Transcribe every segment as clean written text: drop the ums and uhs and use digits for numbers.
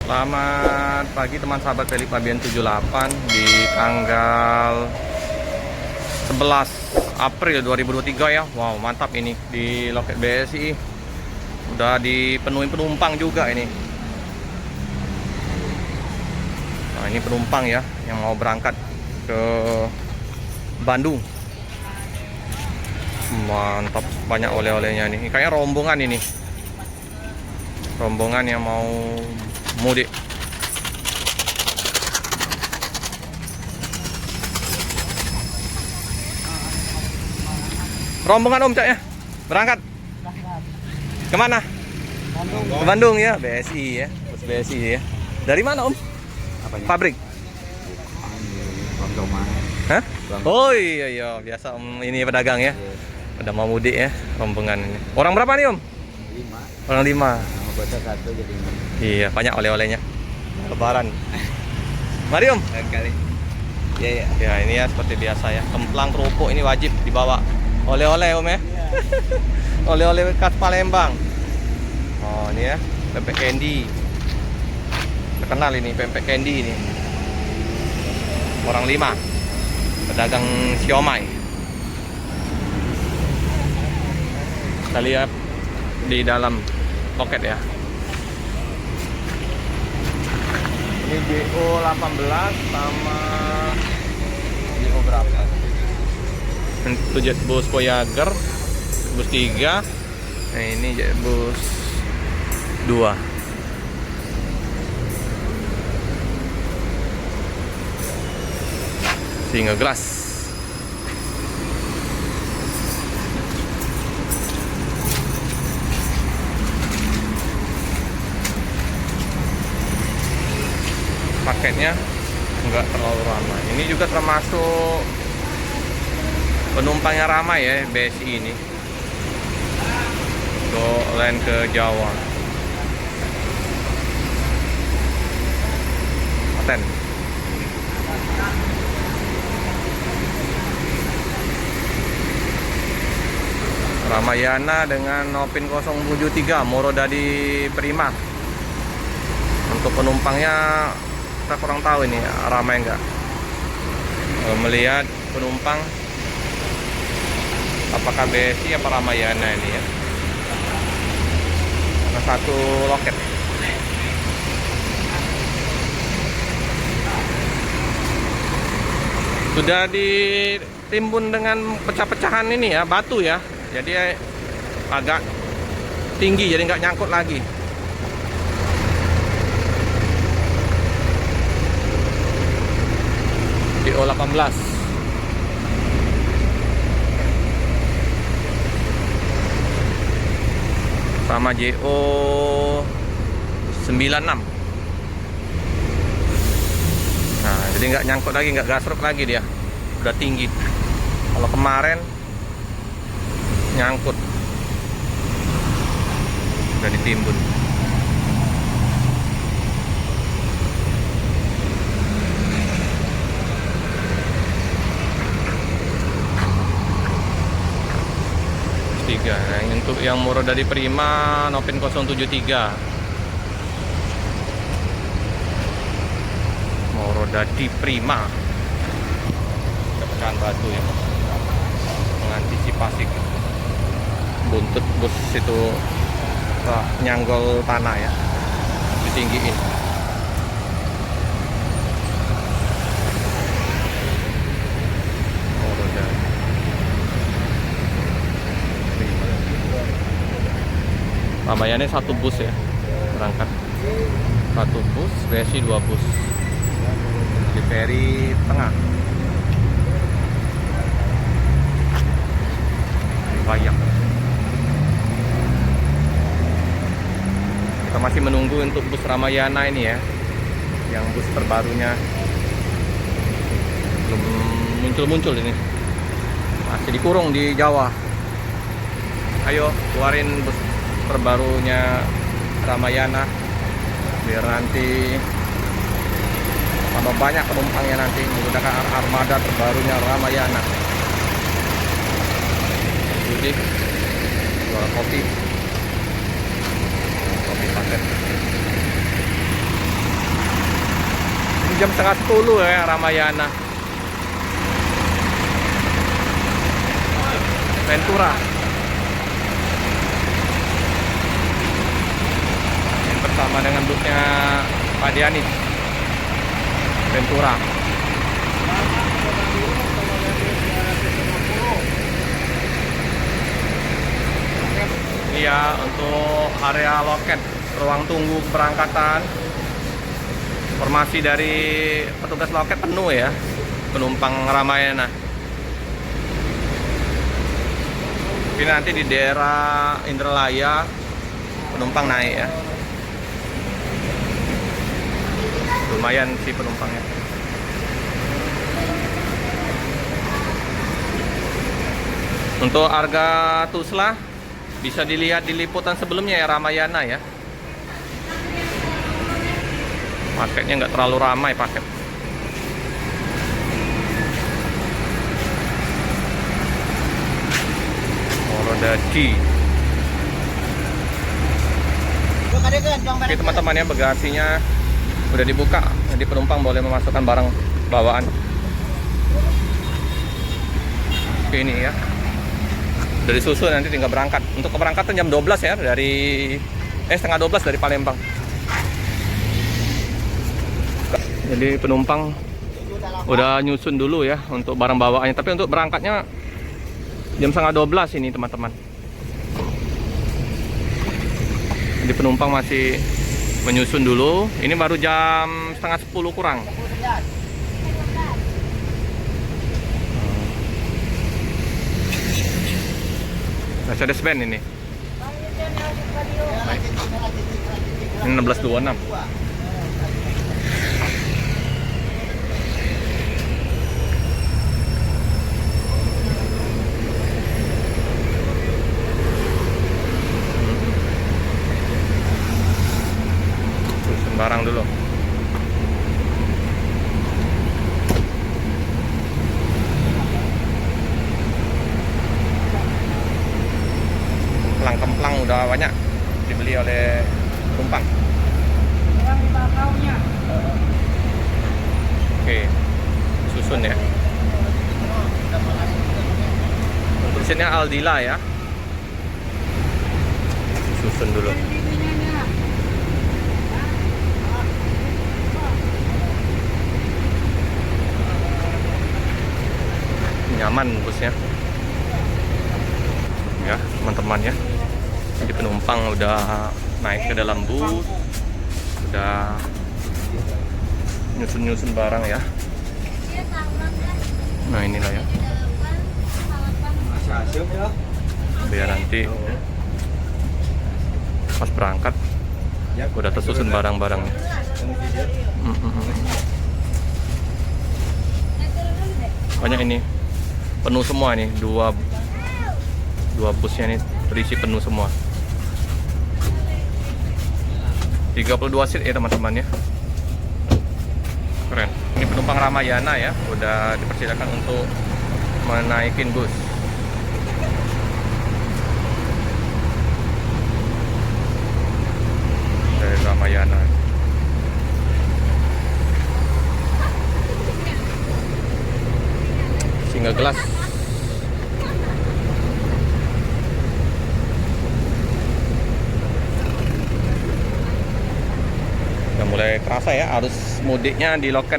Selamat pagi teman sahabat Feli Fabian 78 di tanggal 11 April 2023 ya. Wow, mantap ini di loket BSI. Udah dipenuhi penumpang juga ini. Nah, ini penumpang ya yang mau berangkat ke Bandung. Mantap, banyak oleh-olehnya nih. Kayaknya rombongan ini. Rombongan yang mau mudik. Rombongan Om Cak ya? Berangkat? Kemana? Bandung. Ke Bandung ya, BSI ya, bus BSI ya. Dari mana Om? Apanya? Pabrik? Hah? Oh iya, biasa Om ini pedagang ya. Udah mau mudik ya, rombongan ini. Orang berapa nih Om? 5. Orang 5. Nama bocah 1 jadi 6. Iya, banyak oleh-olehnya. Lebaran. Mari Om. Lain kali. Iya. Ya ini ya seperti biasa ya. Kemplang kerupuk ini wajib dibawa. Oleh-oleh Om ya. Oleh-oleh khas Palembang. Oh ini ya, pempek candy. Terkenal ini pempek candy ini. Orang 5. Pedagang siomay. Kita lihat di dalam loket ya. Ini JO 18 sama JO berapa? Itu jet bus Voyager, bus 3. Nah ini jet bus 2. Singa Glass. Paketnya enggak terlalu ramai. Ini juga termasuk penumpangnya ramai ya BSI ini. Untuk lain ke Jawa. Paten. Ramayana dengan Nopin 073 Morodadi Prima. Untuk penumpangnya kita kurang tahu ini ramai enggak. Melihat penumpang apakah BSI apa Ramayana ini ya. Karena satu loket. Sudah ditimbun dengan pecah-pecahan ini ya, batu ya. Jadi agak tinggi jadi nggak nyangkut lagi. JO 18 sama JO 96. Nah jadi nggak nyangkut lagi, nggak gasruk lagi dia, udah tinggi. Kalau kemarin nyangkut, udah ditimbun. Nah, untuk yang Morodadi Prima Nopin 073 Morodadi Prima pecahan batu ya, mengantisipasi buntut bus itu nyanggol tanah ya, ditinggiin. Ramayana satu bus ya berangkat, satu bus, BSI 2 bus di Peri Tengah banyak. Kita masih menunggu untuk bus Ramayana ini ya, yang bus terbarunya belum muncul ini, masih dikurung di Jawa. Ayo keluarin bus terbarunya Ramayana biar nanti tambah banyak penumpangnya nanti menggunakan armada terbarunya Ramayana. Jadi jual kopi paket. jam setengah 10 ya Ramayana. Ventura. Yang bersama dengan busnya Pak Diani. Ventura. Iya, untuk area loket ruang tunggu keberangkatan. Informasi dari petugas loket penuh ya, penumpang Ramayana. Tapi nanti di daerah Indralaya penumpang naik ya. Lumayan sih penumpangnya. Untuk harga Tusla bisa dilihat di liputan sebelumnya ya Ramayana ya. Paketnya nggak terlalu ramai paket. Dadi. Oke teman-teman ya, bagasinya udah dibuka, jadi penumpang boleh memasukkan barang bawaan. Oke, ini ya, udah disusun, nanti tinggal berangkat. Untuk keberangkatan jam 12 ya, dari setengah 12 dari Palembang. Jadi penumpang udah nyusun dulu ya untuk barang bawaannya, tapi untuk berangkatnya jam setengah 12 ini teman-teman. Jadi penumpang masih menyusun dulu. Ini baru jam setengah 10 kurang. Mercedes-Benz ini. Ini 1626. Barang dulu. Kemplang udah banyak dibeli oleh penumpang. Oke, susun ya. Untuk sini Aldila ya. Susun dulu. Nyaman busnya ya teman-teman ya. Jadi penumpang udah naik ke dalam bus, udah nyusun barang ya. Nah inilah ya, biar nanti pas berangkat udah tersusun barang-barangnya. Banyak ini, penuh semua nih, dua busnya nih berisi penuh semua. 32 seat ya teman-teman ya. Keren. Ini penumpang Ramayana ya, udah dipersilakan untuk menaikin bus. Dari Ramayana. Single glass. Udah mulai kerasa ya arus mudiknya di loket.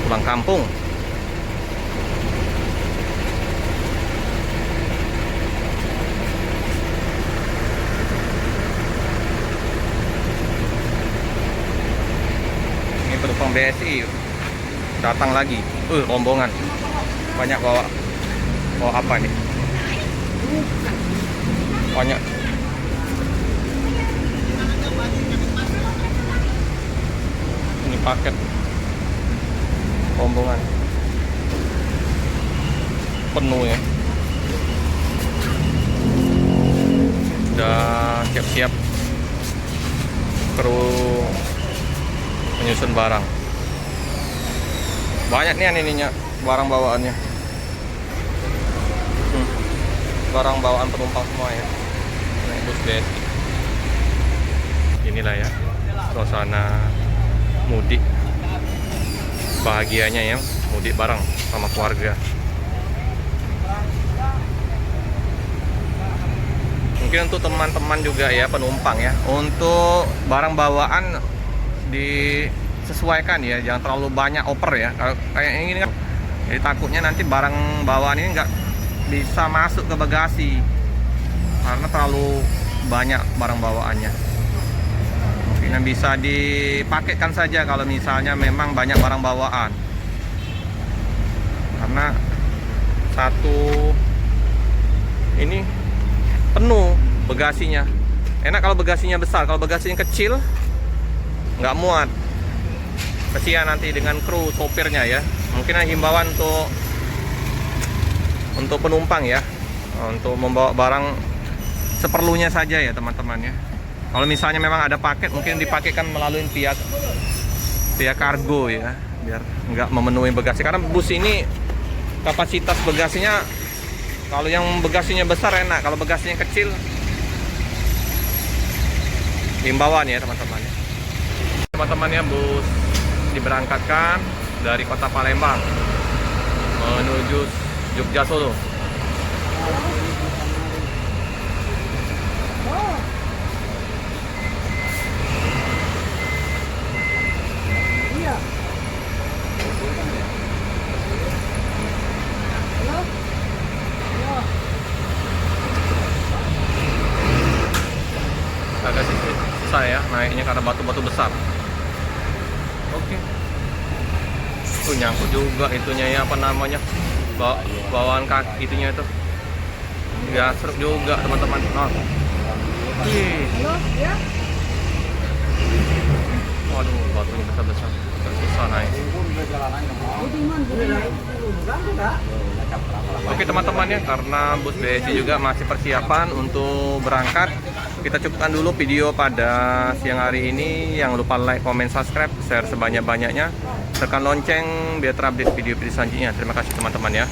Pulang kampung. Ini penumpang BSI datang lagi. Rombongan. Banyak bawa apa nih? Banyak. Ini paket rombongan penuh ya. Udah siap-siap kru menyusun barang. Banyak nih ininya barang bawaannya. Barang bawaan penumpang semua ya. Naik bus BSI. Inilah ya suasana mudik. Bahagianya ya, mudik bareng sama keluarga. Mungkin untuk teman-teman juga ya, penumpang ya, untuk barang bawaan disesuaikan ya, jangan terlalu banyak oper ya. Kalau kayak ini kan, jadi takutnya nanti barang bawaan ini nggak bisa masuk ke bagasi karena terlalu banyak barang bawaannya. Mungkin yang bisa dipaketkan saja kalau misalnya memang banyak barang bawaan, karena satu ini penuh bagasinya. Enak kalau bagasinya besar, kalau bagasinya kecil nggak muat. Kasihan nanti dengan kru sopirnya ya. Mungkin himbauan untuk penumpang ya, untuk membawa barang seperlunya saja ya teman-teman ya. Kalau misalnya memang ada paket, mungkin dipaketkan melalui pihak kargo ya, biar nggak memenuhi bagasi. Karena bus ini kapasitas bagasinya, kalau yang bagasinya besar enak, kalau bagasinya kecil, himbauan ya teman-teman ya. Teman-teman ya, bus diberangkatkan dari kota Palembang menuju Jogja Solo. Agak susah ya naiknya karena batu-batu besar. Oke. Nyangkut juga itunya ya, apa namanya, bawaan kaki itunya itu. Ya seruk juga teman-teman. Waduh, batunya besar-besar. Agak susah naik. Oke teman-teman ya, karena bus BSI juga masih persiapan untuk berangkat, kita cukupkan dulu video pada siang hari ini. Yang lupa like, comment, subscribe, share sebanyak-banyaknya, tekan lonceng biar terupdate video-video selanjutnya. Terima kasih teman-teman ya.